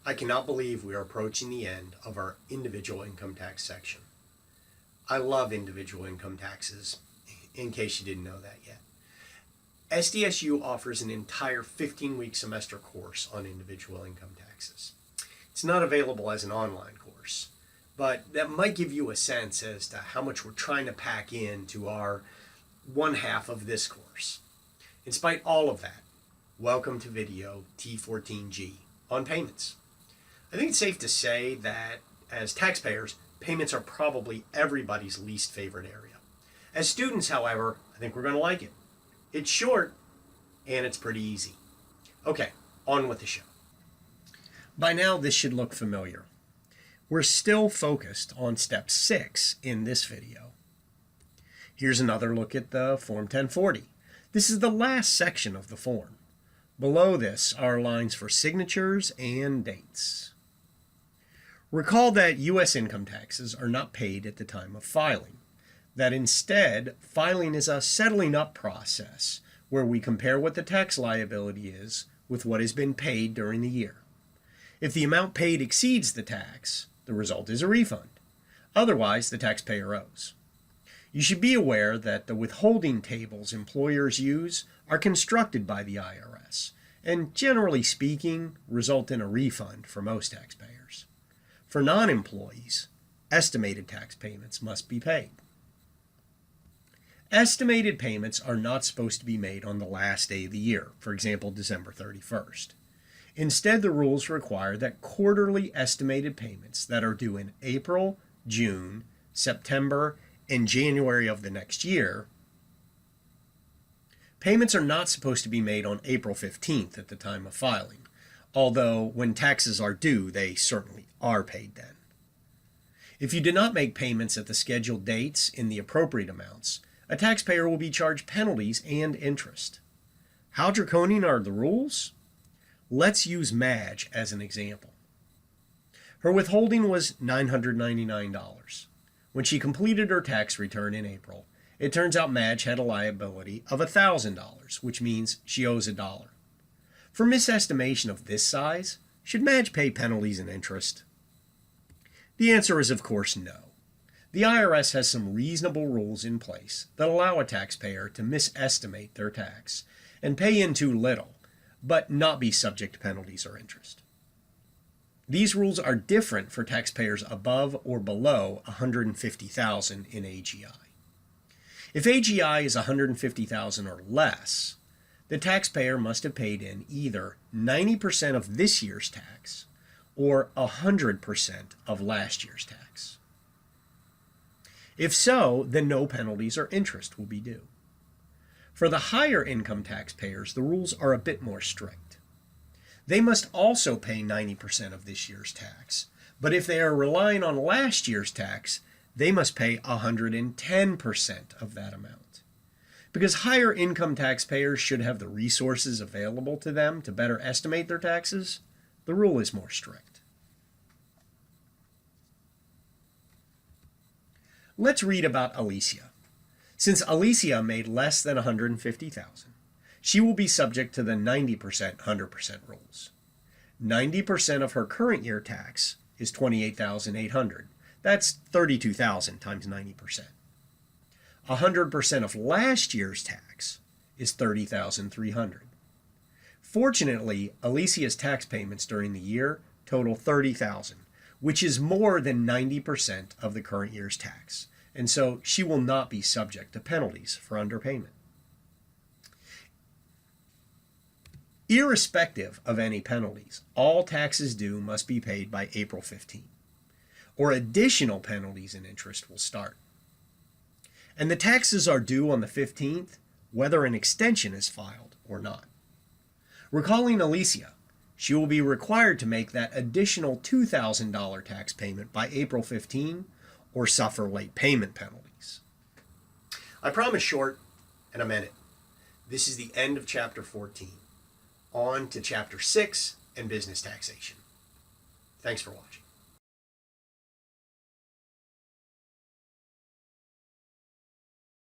I cannot believe we are approaching the end of our individual income tax section. I love individual income taxes, in case you didn't know that yet. SDSU offers an entire 15-week semester course on individual income taxes. It's not available as an online course, but that might give you a sense as to how much we're trying to pack into our one half of this course. In spite of all of that, welcome to video T14G on payments. I think it's safe to say that as taxpayers, payments are probably everybody's least favorite area. As students, however, I think we're going to like it. It's short and it's pretty easy. Okay, on with the show. By now, this should look familiar. We're still focused on step 6 in this video. Here's another look at the Form 1040. This is the last section of the form. Below this are lines for signatures and dates. Recall that U.S. income taxes are not paid at the time of filing. That instead, filing is a settling up process where we compare what the tax liability is with what has been paid during the year. If the amount paid exceeds the tax, the result is a refund. Otherwise, the taxpayer owes. You should be aware that the withholding tables employers use are constructed by the IRS and, generally speaking, result in a refund for most taxpayers. For non-employees, estimated tax payments must be paid. Estimated payments are not supposed to be made on the last day of the year, for example, December 31st. Instead, the rules require that quarterly estimated payments that are due in April, June, September, and January of the next year, payments are not supposed to be made on April 15th at the time of filing, although when taxes are due, they certainly are paid then. If you do not make payments at the scheduled dates in the appropriate amounts, a taxpayer will be charged penalties and interest. How draconian are the rules? Let's use Madge as an example. Her withholding was $999. When she completed her tax return in April, it turns out Madge had a liability of $1,000, which means she owes $1. For misestimation of this size, should Madge pay penalties and interest? The answer is, of course, no. The IRS has some reasonable rules in place that allow a taxpayer to misestimate their tax and pay in too little, but not be subject to penalties or interest. These rules are different for taxpayers above or below $150,000 in AGI. If AGI is $150,000 or less, the taxpayer must have paid in either 90% of this year's tax or 100% of last year's tax. If so, then no penalties or interest will be due. For the higher income taxpayers, the rules are a bit more strict. They must also pay 90% of this year's tax, but if they are relying on last year's tax, they must pay 110% of that amount. Because higher income taxpayers should have the resources available to them to better estimate their taxes, the rule is more strict. Let's read about Alicia. Since Alicia made less than $150,000, she will be subject to the 90% 100% rules. 90% of her current year tax is $28,800. That's $32,000 times 90%. 100% of last year's tax is $30,300. Fortunately, Alicia's tax payments during the year total $30,000, which is more than 90% of the current year's tax, and so she will not be subject to penalties for underpayment. Irrespective of any penalties, all taxes due must be paid by April 15, or additional penalties and interest will start. And the taxes are due on the 15th, whether an extension is filed or not. Recalling Alicia, she will be required to make that additional $2,000 tax payment by April 15 or suffer late payment penalties. I promise short, and I meant it. This is the end of Chapter 14. On to Chapter 6 and business taxation. Thanks for watching.